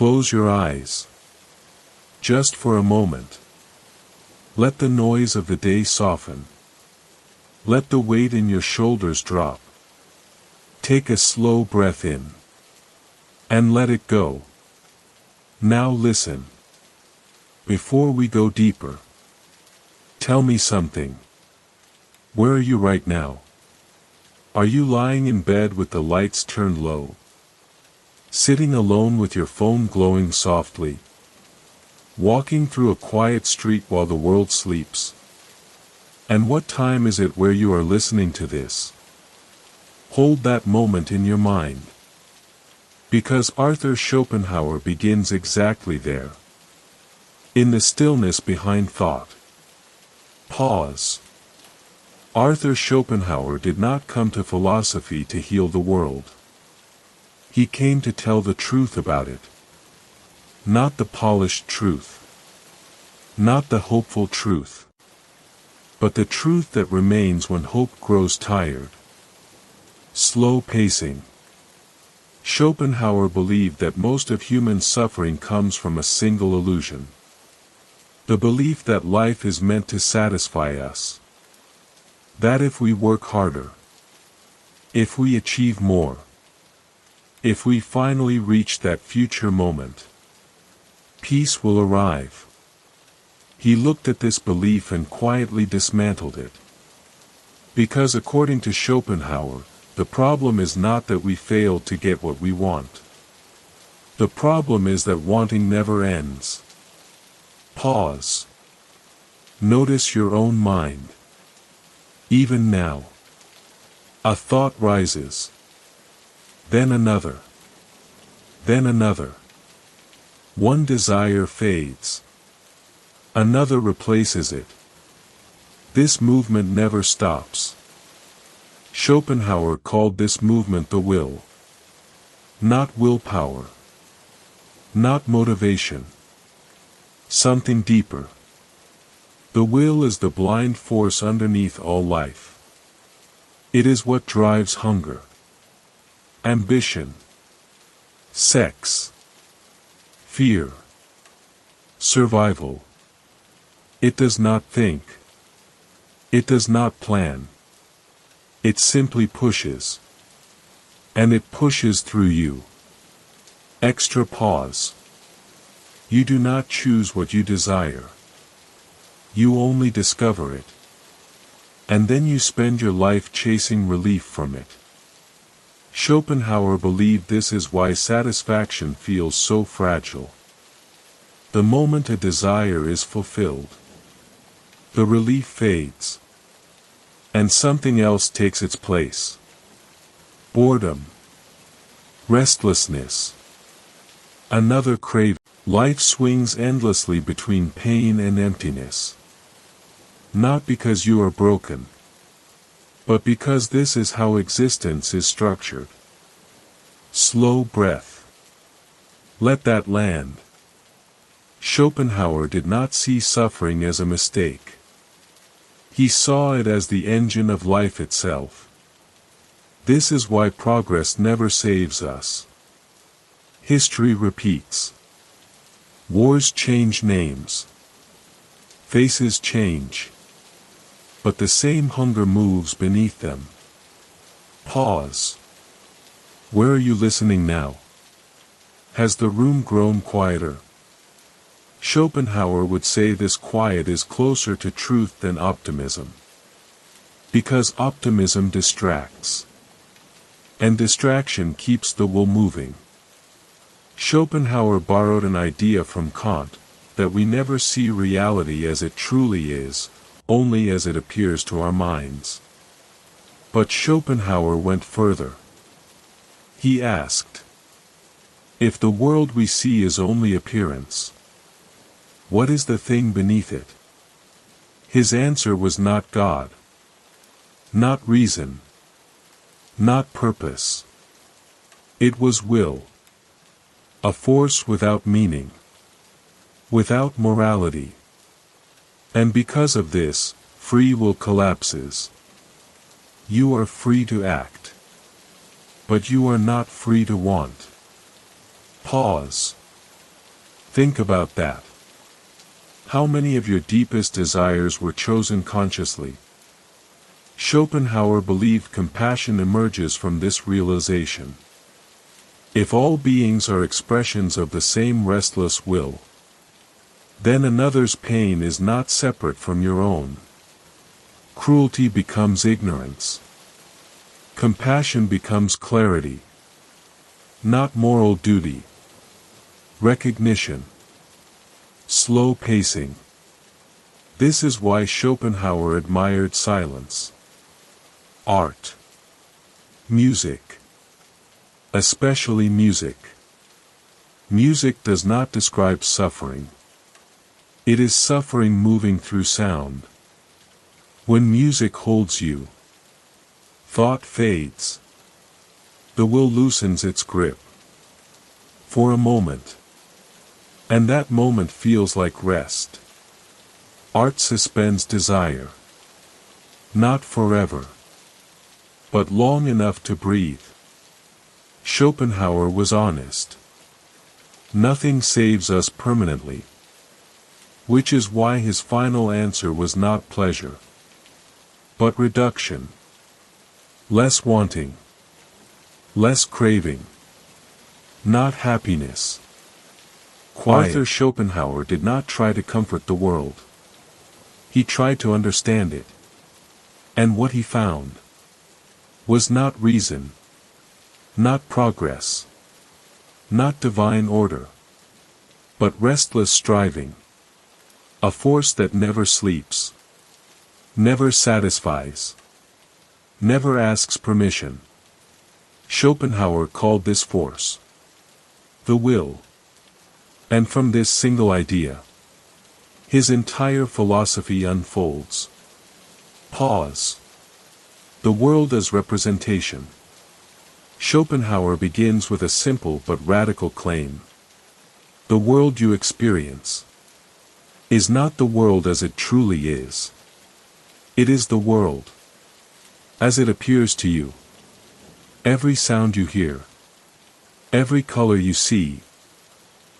Close your eyes. Just for a moment. Let the noise of the day soften. Let the weight in your shoulders drop. Take a slow breath in. And let it go. Now listen. Before we go deeper, tell me something. Where are you right now? Are you lying in bed with the lights turned low? Sitting alone with your phone glowing softly? Walking through a quiet street while the world sleeps? And what time is it where you are listening to this? Hold that moment in your mind. Because Arthur Schopenhauer begins exactly there. In the stillness behind thought. Pause. Arthur Schopenhauer did not come to philosophy to heal the world. He came to tell the truth about it. Not the polished truth. Not the hopeful truth. But the truth that remains when hope grows tired. Slow pacing. Schopenhauer believed that most of human suffering comes from a single illusion. The belief that life is meant to satisfy us. That if we work harder, if we achieve more, if we finally reach that future moment, peace will arrive. He looked at this belief and quietly dismantled it. Because according to Schopenhauer, the problem is not that we fail to get what we want. The problem is that wanting never ends. Pause. Notice your own mind. Even now. A thought rises. Then another. Then another. One desire fades. Another replaces it. This movement never stops. Schopenhauer called this movement the will. Not willpower. Not motivation. Something deeper. The will is the blind force underneath all life. It is what drives hunger, ambition, sex, fear, survival. It does not think. It does not plan. It simply pushes. And it pushes through you. Extra pause. You do not choose what you desire. You only discover it. And then you spend your life chasing relief from it. Schopenhauer believed this is why satisfaction feels so fragile. The moment a desire is fulfilled, the relief fades. And something else takes its place. Boredom. Restlessness. Another craving. Life swings endlessly between pain and emptiness. Not because you are broken, but because this is how existence is structured. Slow breath. Let that land. Schopenhauer did not see suffering as a mistake. He saw it as the engine of life itself. This is why progress never saves us. History repeats. Wars change names. Faces change. But the same hunger moves beneath them. Pause. Where are you listening now? Has the room grown quieter? Schopenhauer would say this quiet is closer to truth than optimism. Because optimism distracts. And distraction keeps the will moving. Schopenhauer borrowed an idea from Kant, that we never see reality as it truly is, only as it appears to our minds. But Schopenhauer went further. He asked, if the world we see is only appearance, what is the thing beneath it? His answer was not God. Not reason. Not purpose. It was will. A force without meaning. Without morality. And because of this, free will collapses. You are free to act. But you are not free to want. Pause. Think about that. How many of your deepest desires were chosen consciously? Schopenhauer believed compassion emerges from this realization. If all beings are expressions of the same restless will, then another's pain is not separate from your own. Cruelty becomes ignorance. Compassion becomes clarity. Not moral duty. Recognition. Slow pacing. This is why Schopenhauer admired silence. Art. Music. Especially music. Music does not describe suffering. It is suffering moving through sound. When music holds you, thought fades. The will loosens its grip. For a moment. And that moment feels like rest. Art suspends desire. Not forever. But long enough to breathe. Schopenhauer was honest. Nothing saves us permanently. Which is why his final answer was not pleasure, but reduction. Less wanting. Less craving. Not happiness. Quiet. Arthur Schopenhauer did not try to comfort the world. He tried to understand it. And what he found was not reason. Not progress. Not divine order. But restless striving. A force that never sleeps. Never satisfies. Never asks permission. Schopenhauer called this force the will. And from this single idea, his entire philosophy unfolds. Pause. The world as representation. Schopenhauer begins with a simple but radical claim. The world you experience is not the world as it truly is. It is the world as it appears to you. Every sound you hear, every color you see,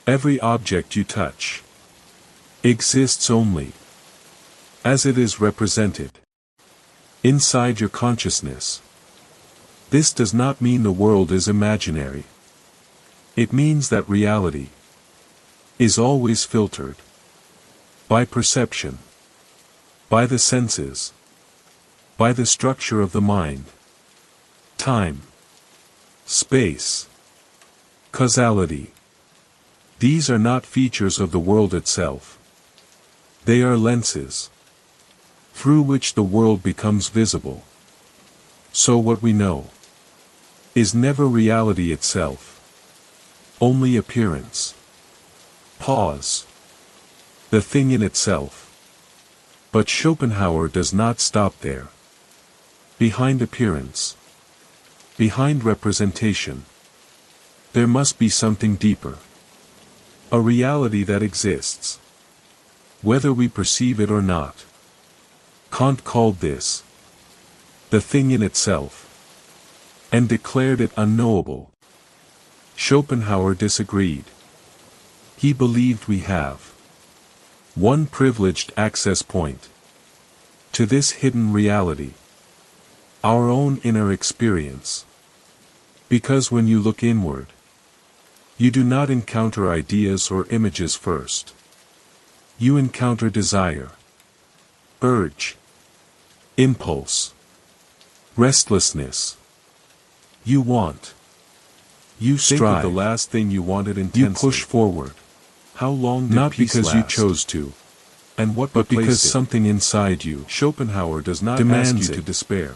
every object you touch, exists only as it is represented inside your consciousness. This does not mean the world is imaginary. It means that reality is always filtered by perception, by the senses, by the structure of the mind, time, space, causality. These are not features of the world itself. They are lenses through which the world becomes visible. So what we know is never reality itself, only appearance. Pause. The thing in itself. But Schopenhauer does not stop there. Behind appearance, behind representation, there must be something deeper. A reality that exists, whether we perceive it or not. Kant called this the thing in itself, and declared it unknowable. Schopenhauer disagreed. He believed we have one privileged access point to this hidden reality, our own inner experience. Because when you look inward, you do not encounter ideas or images first. You encounter desire, urge, impulse, restlessness. You want. You strive. Think of the last thing you wanted intensely. You push forward. How long did not peace because last? You chose to, and what but because something inside you. Schopenhauer does not ask you to despair.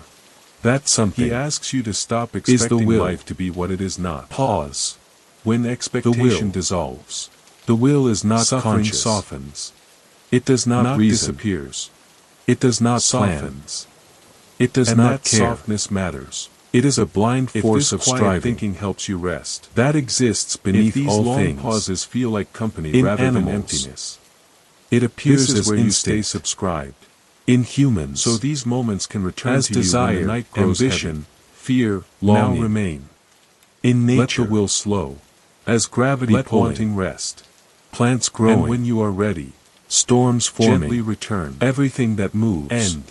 That something. He asks you to stop expecting life to be what it is not. Pause. When expectation dissolves, the will is not suffering conscious. Softens. It does not reason. Disappears. It does not softens. It does and not that care. Softness matters. It is a blind force of striving. Thinking helps you rest. That exists beneath all long things. Pauses feel like company in rather animals, than emptiness. It appears as where instinct. You stay subscribed. In humans, so these moments can return as to desire, you when the night grows ambition, heavy. Fear, longing. Now remain. In nature, let the will slow, as gravity let pulling. Wanting rest. Plants growing. And when you are ready, storms forming. Gently return. Everything that moves and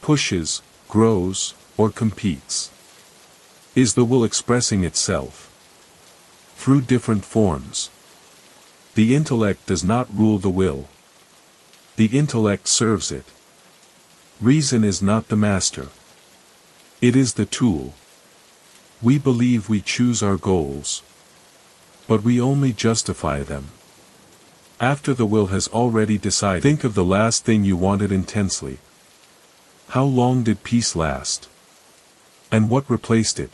pushes, grows, or competes is the will expressing itself through different forms. The intellect does not rule the will. The intellect serves it. Reason is not the master. It is the tool. We believe we choose our goals, but we only justify them after the will has already decided. Think of the last thing you wanted intensely. How long did peace last? And what replaced it?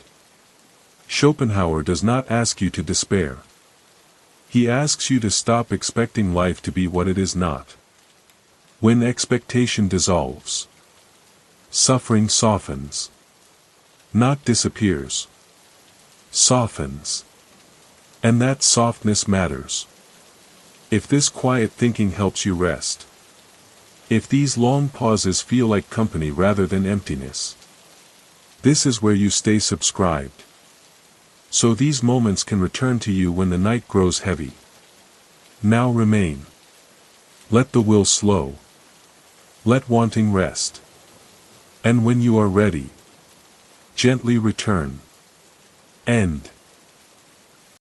Schopenhauer does not ask you to despair. He asks you to stop expecting life to be what it is not. When expectation dissolves, suffering softens. Not disappears. Softens. And that softness matters. If this quiet thinking helps you rest, if these long pauses feel like company rather than emptiness, this is where you stay subscribed. So these moments can return to you when the night grows heavy. Now remain. Let the will slow. Let wanting rest. And when you are ready, gently return. End.